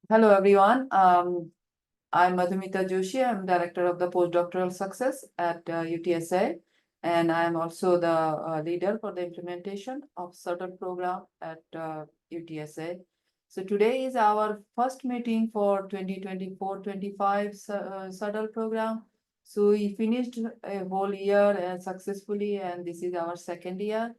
Hello, everyone. I'm Madhumita Joshi. I'm Director of the Postdoctoral Success at UTSA, and I'm also the leader for the implementation of CIRTL program at UTSA. So today is our first meeting for 2024-25 CIRTL program. So we finished a whole year successfully, and this is our second year.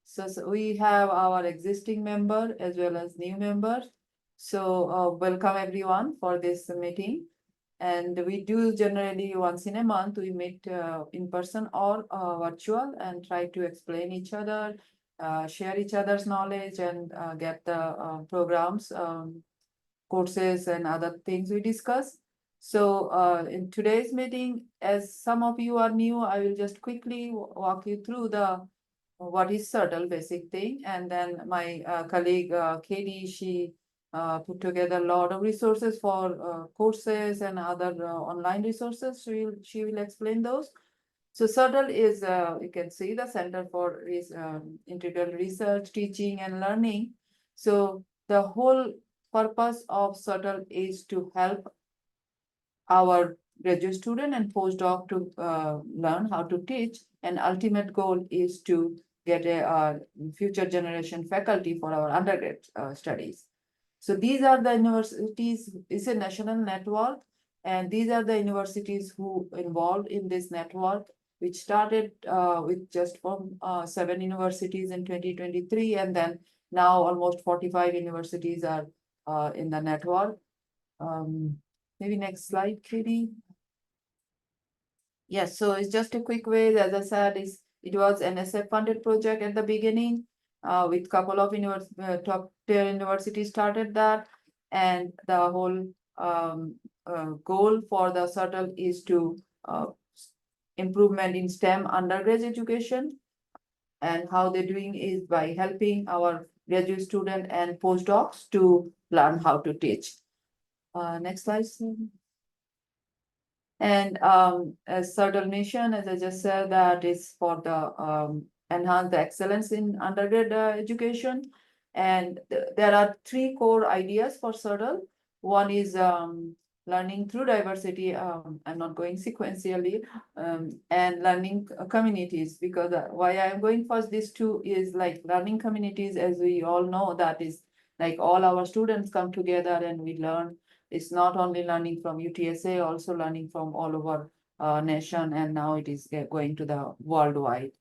So we have our existing member as well as new members. So welcome everyone for this meeting. And we do generally once in a month, we meet in person or virtual and try to explain each other, share each other's knowledge and get the programs, courses and other things we discuss. So in today's meeting, as some of you are new, I will just quickly walk you through the what is CIRTL basic thing. And then my colleague Katie, she put together a lot of resources for courses and other online resources. She will explain those. So CIRTL is, you can see, the Center for Integral Research, Teaching and Learning. So the whole purpose of CIRTL is to help our graduate student and postdoc to learn how to teach. And ultimate goal is to get a future generation faculty for our undergrad studies. So these are the universities, it's a national network, and these are the universities who involved in this network, which started with just from 7 universities in 2023, and then now almost 45 universities are in the network. Maybe next slide, Katie. Yes, so it's just a quick way. As I said, it was an NSF funded project at the beginning, with couple of top tier universities started that, and the whole goal for the CIRTL is to improvement in STEM undergraduate education, and how they're doing is by helping our graduate student and postdocs to learn how to teach. Next slide. And as CIRTL mission, as I just said, that is for the enhance the excellence in undergrad education. And there are 3 core ideas for CIRTL. One is learning through diversity. I'm not going sequentially, and learning communities, because why I'm going first, these 2 is like learning communities, as we all know, that is like all our students come together and we learn. It's not only learning from UTSA, also learning from all over nation, and now it is going to the worldwide.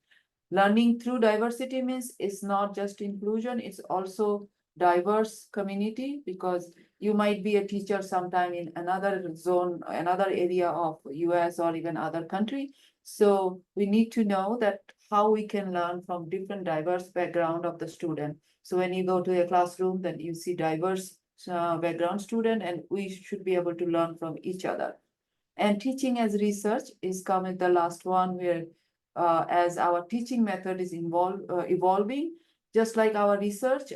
Learning through diversity means it's not just inclusion, it's also diverse community, because you might be a teacher sometime in another zone, another area of US or even other country. So we need to know that how we can learn from different diverse background of the student. So when you go to a classroom, then you see diverse background student, and we should be able to learn from each other. And teaching as research is come at the last one, where as our teaching method is evolving, just like our research,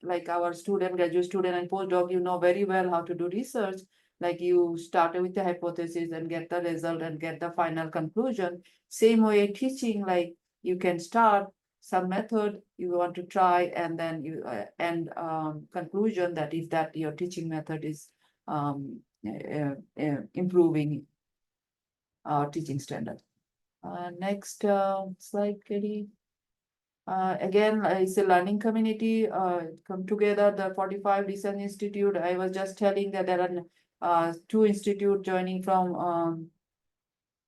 like our graduate student and postdoc, you know very well how to do research. Like you start with the hypothesis and get the result and get the final conclusion. Same way teaching, like you can start some method you want to try, and then you end conclusion that if that your teaching method is improving our teaching standard. Next slide, Katie. Again, it's a learning community come together, the 45 Research Institute. I was just telling that there are 2 institute joining from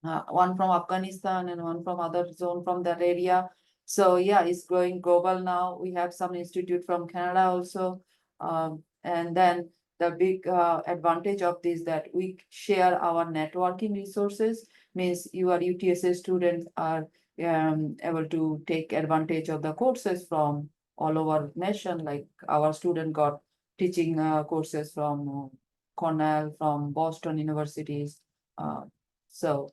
one from Afghanistan and one from other zone from that area. So yeah, it's growing global now. We have some institute from Canada also. And then the big advantage of this that we share our networking resources, means your UTSA students are able to take advantage of the courses from all over nation. Like our student got teaching courses from Cornell, from Boston universities. So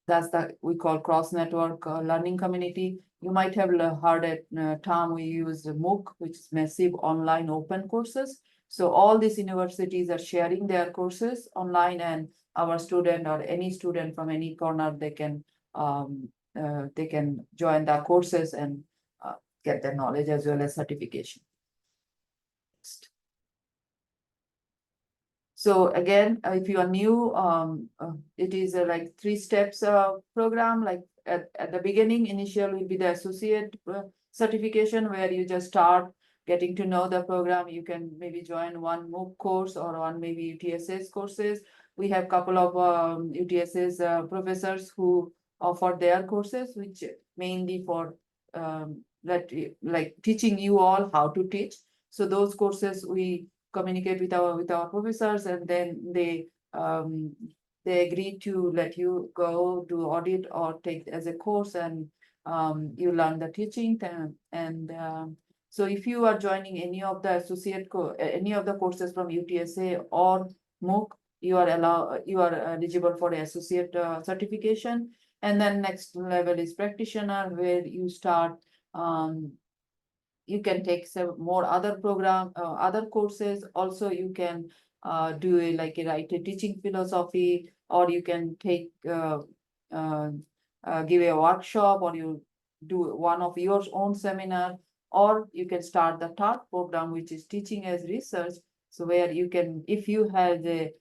that's the we call cross network learning community. You might have heard a term we use, MOOC, which is massive online open courses. So all these universities are sharing their courses online, and our student or any student from any corner, they can join the courses and get their knowledge as well as certification. Next. So again, if you are new, it is like 3 steps program. Like at the beginning, initial will be the associate certification, where you just start getting to know the program. You can maybe join one MOOC course or one maybe UTSS courses. We have couple of UTSS professors who offer their courses, which mainly for like teaching you all how to teach. So those courses we communicate with our professors, and then they agree to let you go do audit or take as a course, and you learn the teaching and so if you are joining any of the any of the courses from UTSA or MOOC, you are eligible for associate certification. And then next level is practitioner, where you start you can take some more other other courses. Also, you can do like a write a teaching philosophy, or you can take uh, give a workshop, or you do one of your own seminar, or you can start the TART program, which is teaching as research. So where you can, if you have the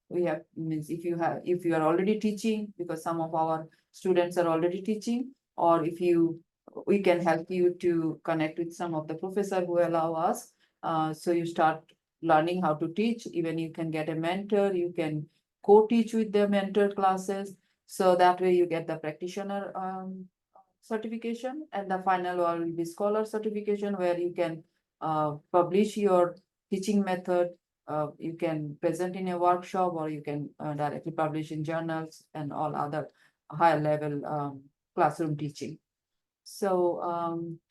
we have means if you are already teaching, because some of our students are already teaching, or if you we can help you to connect with some of the professor who allow us. So you start learning how to teach. Even you can get a mentor, you can co-teach with the mentor classes. So that way you get the practitioner certification, and the final one will be scholar certification, where you can publish your teaching method. You can present in a workshop, or you can directly publish in journals and all other higher level classroom teaching. So,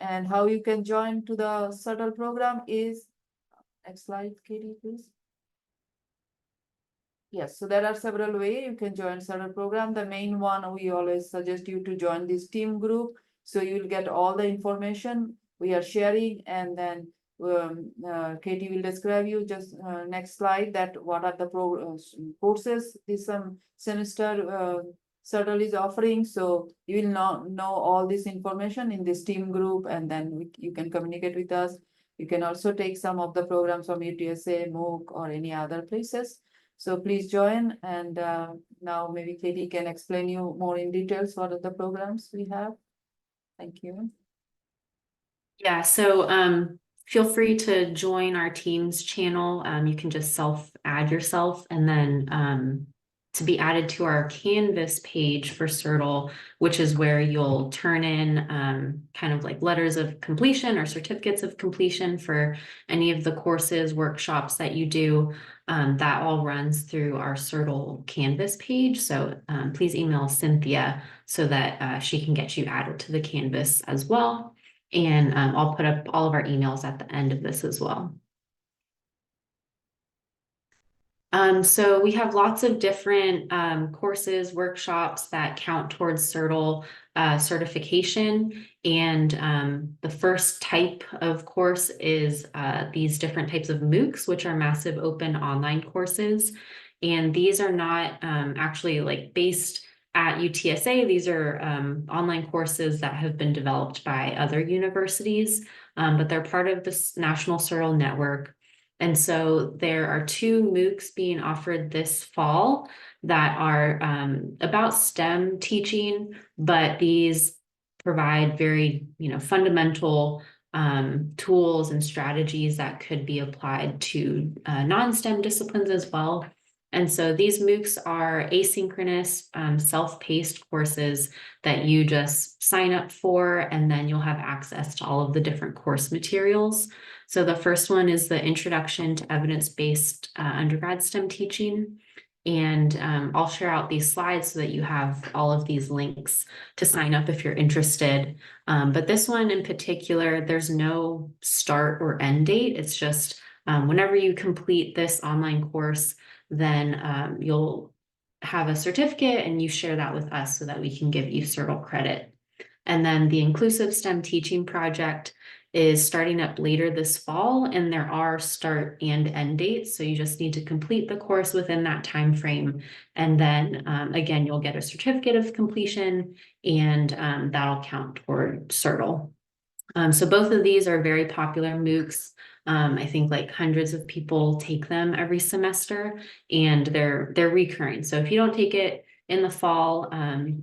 and how you can join to the CIRTL program is, next slide, Katie, please. Yes, so there are several ways you can join CIRTL program. The main one, we always suggest you to join this team group. So you'll get all the information we are sharing, and then Katie will describe you just next slide that what are the courses this semester CIRTL is offering. So you will know all this information in this team group, and then you can communicate with us. You can also take some of the programs from UTSA, MOOC, or any other places. So please join, and now maybe Katie can explain you more in details what are the programs we have. Thank you. Yeah, so feel free to join our Teams channel. You can just add yourself, and then to be added to our Canvas page for CIRTL, which is where you'll turn in kind of like letters of completion or certificates of completion for any of the courses, workshops that you do. That all runs through our CIRTL Canvas page. So please email Cynthia so that she can get you added to the Canvas as well. And I'll put up all of our emails at the end of this as well. So we have lots of different courses, workshops that count towards CIRTL certification. And the first type of course is these different types of MOOCs, which are massive open online courses. And these are not actually like based at UTSA. These are online courses that have been developed by other universities, but they're part of this National CIRTL network. And so there are 2 MOOCs being offered this fall that are about STEM teaching, but these provide very, fundamental tools and strategies that could be applied to non-STEM disciplines as well. And so these MOOCs are asynchronous, self-paced courses that you just sign up for, and then you'll have access to all of the different course materials. So the first one is the Introduction to Evidence-Based Undergrad STEM Teaching. And I'll share out these slides so that you have all of these links to sign up if you're interested. But this one in particular, there's no start or end date. It's just whenever you complete this online course, then you'll have a certificate and you share that with us so that we can give you CIRTL credit. And then the Inclusive STEM Teaching Project is starting up later this fall, and there are start and end dates. So you just need to complete the course within that time frame. And then again, you'll get a certificate of completion, and that'll count toward CIRTL. So both of these are very popular MOOCs. I think like hundreds of people take them every semester, and they're recurring. So if you don't take it in the fall,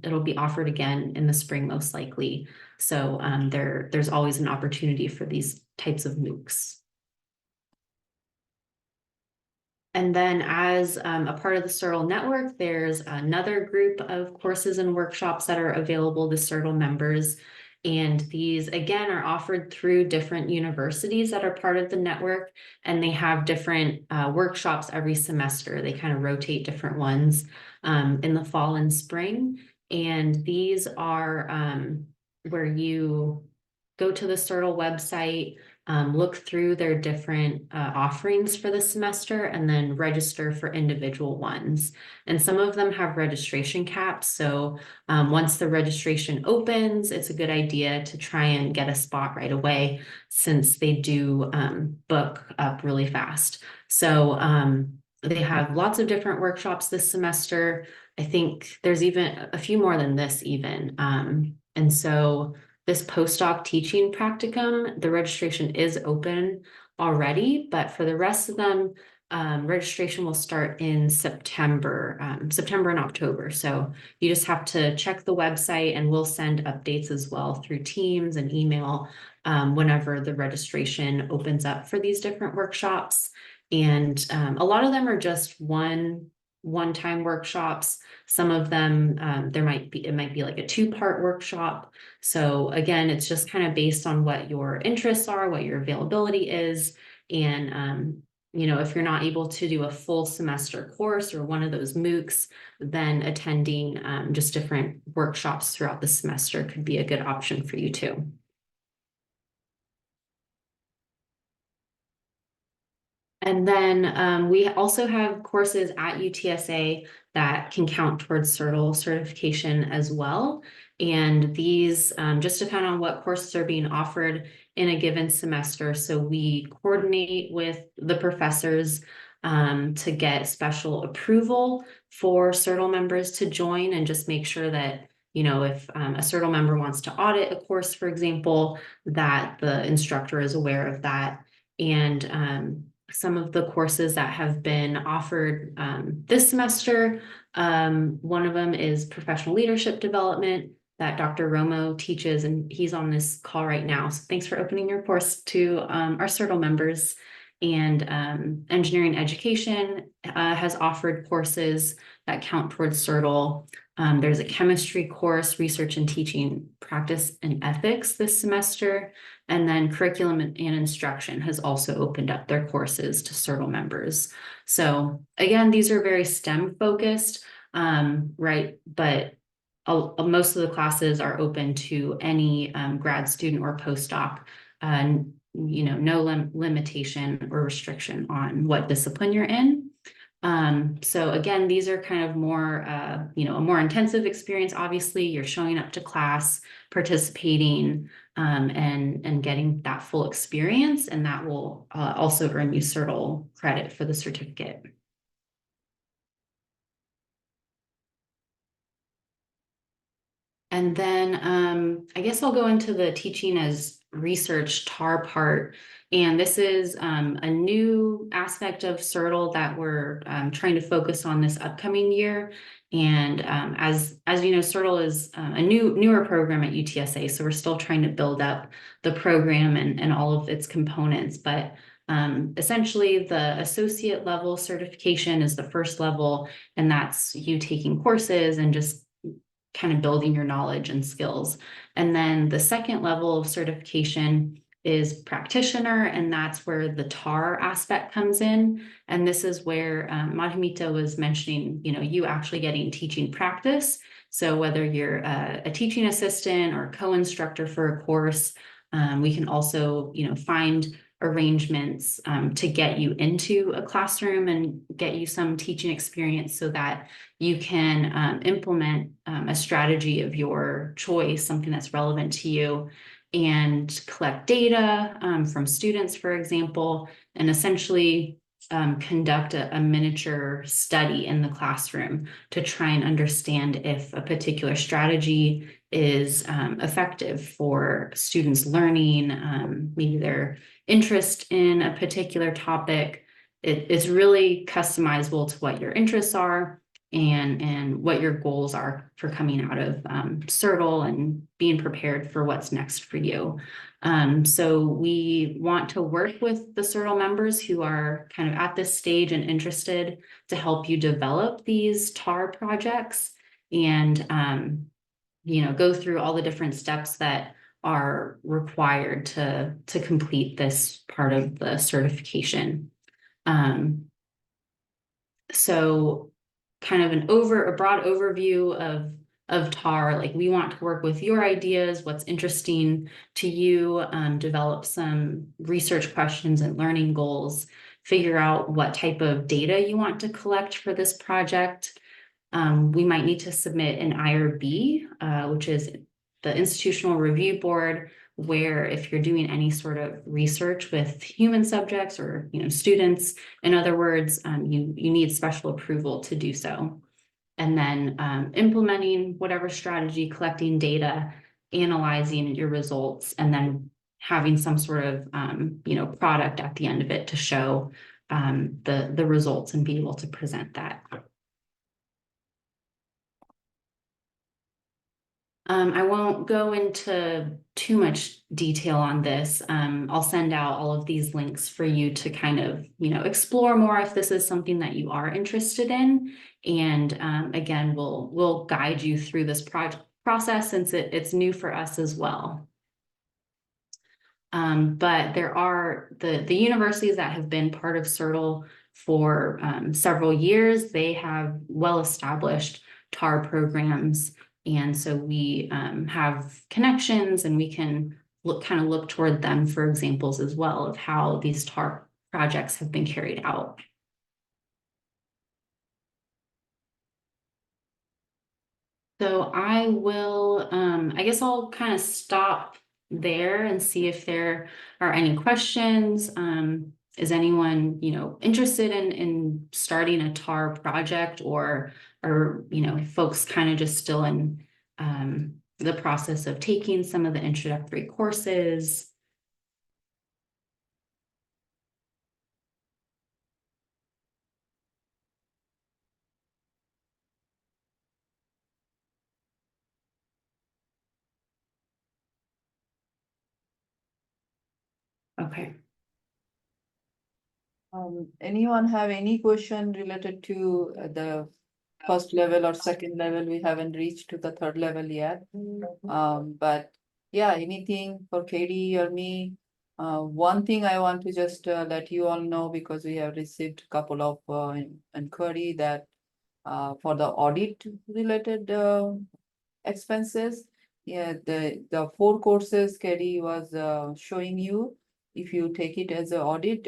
it'll be offered again in the spring, most likely. So there's always an opportunity for these types of MOOCs. And then as a part of the CIRTL network, there's another group of courses and workshops that are available to CIRTL members. And these, again, are offered through different universities that are part of the network, and they have different workshops every semester. They kind of rotate different ones in the fall and spring. And these are where you go to the CIRTL website, look through their different offerings for the semester, and then register for individual ones. And some of them have registration caps. So once the registration opens, it's a good idea to try and get a spot right away, since they do book up really fast. So they have lots of different workshops this semester. I think there's even a few more than this even. And so this postdoc teaching practicum, the registration is open already, but for the rest of them, registration will start in September and October. So you just have to check the website, and we'll send updates as well through Teams and email whenever the registration opens up for these different workshops. And a lot of them are just one-time workshops. Some of them, it might be like a two-part workshop. So again, it's just kind of based on what your interests are, what your availability is. And, if you're not able to do a full semester course or one of those MOOCs, then attending just different workshops throughout the semester could be a good option for you too. And then we also have courses at UTSA that can count towards CIRTL certification as well. And these just depend on what courses are being offered in a given semester. So we coordinate with the professors to get special approval for CIRTL members to join, and just make sure that, if a CIRTL member wants to audit a course, for example, that the instructor is aware of that. And some of the courses that have been offered this semester, one of them is professional leadership development that Dr. Romo teaches, and he's on this call right now. So thanks for opening your course to our CIRTL members. And engineering education has offered courses that count towards CIRTL. There's a chemistry course, research and teaching practice and ethics this semester. And then curriculum and instruction has also opened up their courses to CIRTL members. So again, these are very STEM focused, right? But most of the classes are open to any grad student or postdoc, no limitation or restriction on what discipline you're in. So again, these are kind of more, a more intensive experience. Obviously, you're showing up to class, participating, and getting that full experience, and that will also earn you CIRTL credit for the certificate. And then I guess I'll go into the teaching as research TAR part. And this is a new aspect of CIRTL that we're trying to focus on this upcoming year. And as you know, CIRTL is a newer program at UTSA, so we're still trying to build up the program and all of its components. But essentially, the associate level certification is the first level, and that's you taking courses and just kind of building your knowledge and skills. And then the second level of certification is practitioner, and that's where the TAR aspect comes in. And this is where Madhumita was mentioning, you actually getting teaching practice. So whether you're a teaching assistant or co-instructor for a course, we can also, find arrangements to get you into a classroom and get you some teaching experience so that you can implement a strategy of your choice, something that's relevant to you, and collect data from students, for example, and essentially conduct a miniature study in the classroom to try and understand if a particular strategy is effective for students learning. Maybe they're interest in a particular topic. It's really customizable to what your interests are and what your goals are for coming out of CIRTL and being prepared for what's next for you. So we want to work with the CIRTL members who are kind of at this stage and interested to help you develop these TAR projects and go through all the different steps that are required to complete this part of the certification. So kind of a broad overview of TAR, like we want to work with your ideas, what's interesting to you, develop some research questions and learning goals, figure out what type of data you want to collect for this project. We might need to submit an IRB, which is the Institutional Review Board, where if you're doing any sort of research with human subjects or students, in other words, you need special approval to do so. And then implementing whatever strategy, collecting data, analyzing your results, and then having some sort of product at the end of it to show the results and be able to present that. I won't go into too much detail on this. I'll send out all of these links for you to kind of, explore more if this is something that you are interested in. And again, we'll guide you through this process since it's new for us as well. But there are the universities that have been part of CIRTL for several years. They have well-established TAR programs. And so we have connections and we can look toward them for examples as well of how these TAR projects have been carried out. So I will, I guess I'll kind of stop there and see if there are any questions. Is anyone, interested in starting a TAR project or folks kind of just still in the process of taking some of the introductory courses? Okay. Anyone have any question related to the first level or second level? We haven't reached to the third level yet. But yeah, anything for Katie or me? One thing I want to just let you all know, because we have received a couple of inquiry that for the audit related expenses. Yeah, the 4 courses Katie was showing you. If you take it as an audit,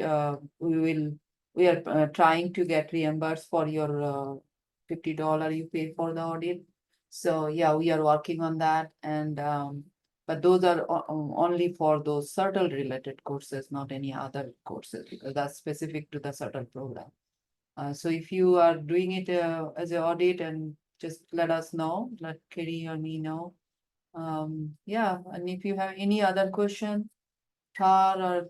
we are trying to get reimbursed for your $50 you pay for the audit. So yeah, we are working on that, and but those are only for those CIRTL related courses, not any other courses, because that's specific to the CIRTL program. So if you are doing it as an audit, and just let us know, let Katie or me know. Yeah, and if you have any other question, TAR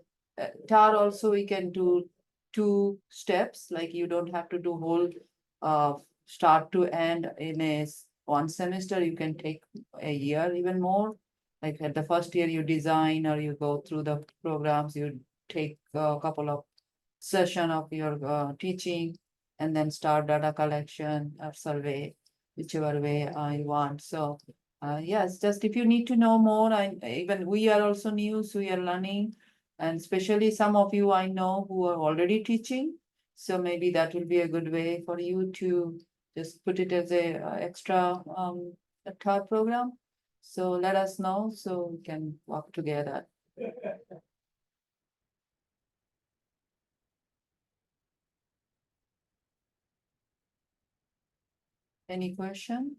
also we can do 2 steps, like you don't have to do whole start to end in one semester. You can take a year, even more. Like at the first year you design or you go through the programs, you take a couple of session of your teaching, and then start data collection or survey, whichever way you want. So yes, just if you need to know more, even we are also new, so we are learning, and especially some of you I know who are already teaching. So maybe that will be a good way for you to just put it as a extra a third program. So let us know so we can work together. Any question?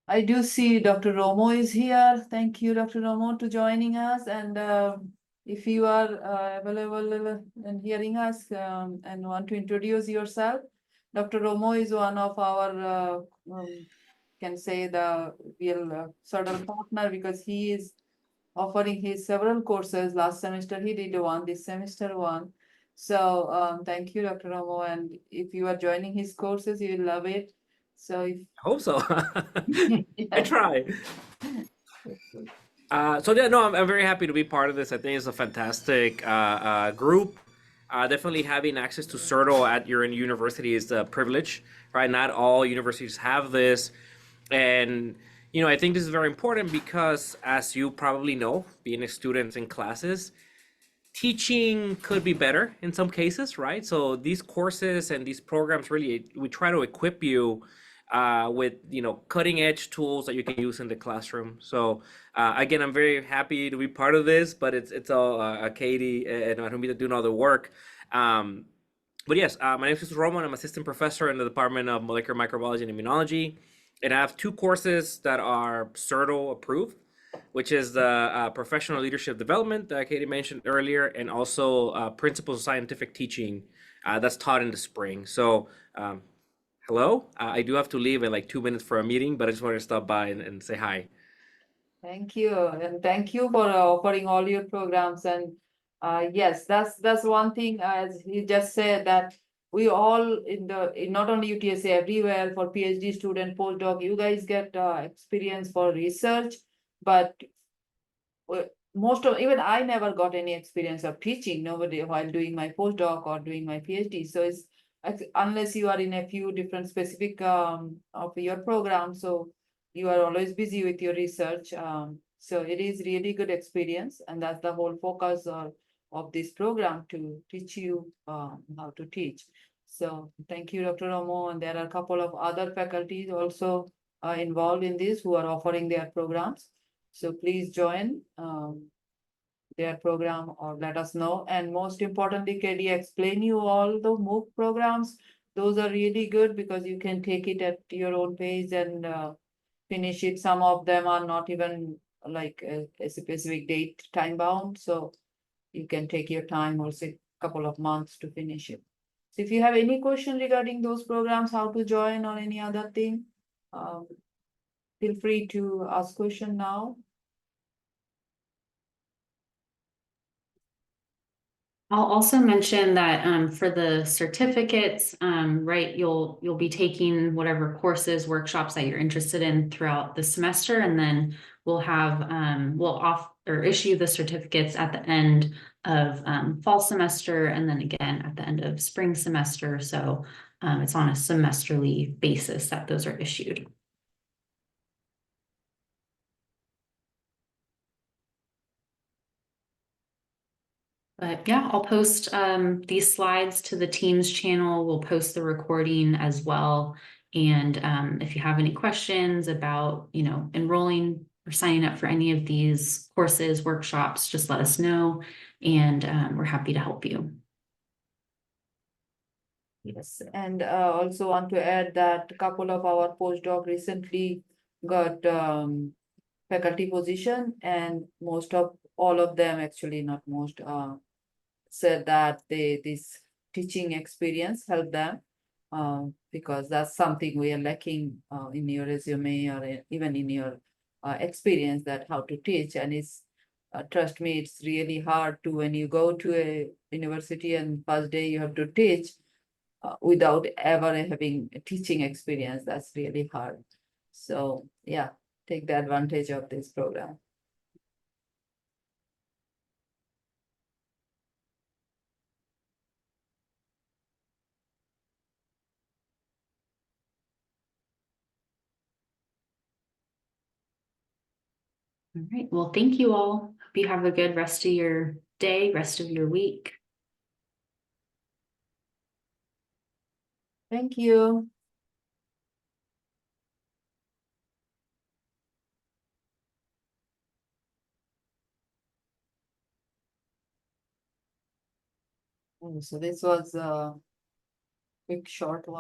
I do see Dr. Romo is here. Thank you, Dr. Romo, to joining us. And if you are available and hearing us and want to introduce yourself, Dr. Romo is one of our can say the real CIRTL partner, because he is offering his several courses. Last semester he did one, this semester one. So thank you, Dr. Romo. And if you are joining his courses, you will love it. So if I hope so. I yes. try. So yeah, no, I'm very happy to be part of this. I think it's a fantastic group. Definitely having access to CIRTL at your university is a privilege, right? Not all universities have this, and I think this is very important because, as you probably know, being a student in classes, teaching could be better in some cases, right? So these courses and these programs really we try to equip you with cutting edge tools that you can use in the classroom. So again, I'm very happy to be part of this, but it's all Katie and Arumita doing all the work. Um, but yes, my name is Jesus Roman. I'm assistant professor in the Department of Molecular Microbiology and Immunology, and I have two courses that are CIRTL approved, which is the professional leadership development that Katie mentioned earlier, and also principles of scientific teaching that's taught in the spring. So, hello, I do have to leave in like 2 minutes for a meeting, but I just wanted to stop by and say hi. Thank you, and thank you for offering all your programs. And yes, that's one thing, as he just said, that we all in not only UTSA, everywhere for PhD student, postdoc, you guys get experience for research, but most of, even I never got any experience of teaching, nobody, while doing my postdoc or doing my PhD. So it's unless you are in a few different specific of your program, so you are always busy with your research. So it is really good experience, and that's the whole focus of this program, to teach you how to teach. So thank you, Dr. Romo, and there are a couple of other faculties also involved in this who are offering their programs. So please join their program or let us know. And most importantly, KD explain you all the MOOC programs. Those are really good because you can take it at your own pace and finish it. Some of them are not even like a specific date time bound. So you can take your time, or say a couple of months to finish it. So if you have any question regarding those programs, how to join or any other thing, um, feel free to ask question now. I'll also mention that for the certificates, right, you'll be taking whatever courses, workshops that you're interested in throughout the semester, and then we'll have we'll off or issue the certificates at the end of fall semester, and then again at the end of spring semester. So it's on a semesterly basis that those are issued. But yeah, I'll post these slides to the Teams channel. We'll post the recording as well. And if you have any questions about, enrolling or signing up for any of these courses, workshops, just let us know. And we're happy to help you. Yes, and also want to add that a couple of our postdoc recently got faculty position, and most of all of them, actually not most, said that this teaching experience helped them, because that's something we are lacking in your resume or even in your experience, that how to teach. And it's trust me, it's really hard to, when you go to a university and first day you have to teach without ever having a teaching experience. That's really hard. So yeah, take the advantage of this program. All right. Well, thank you all. Hope you have a good rest of your day, rest of your week. Thank you. So this was a quick short one.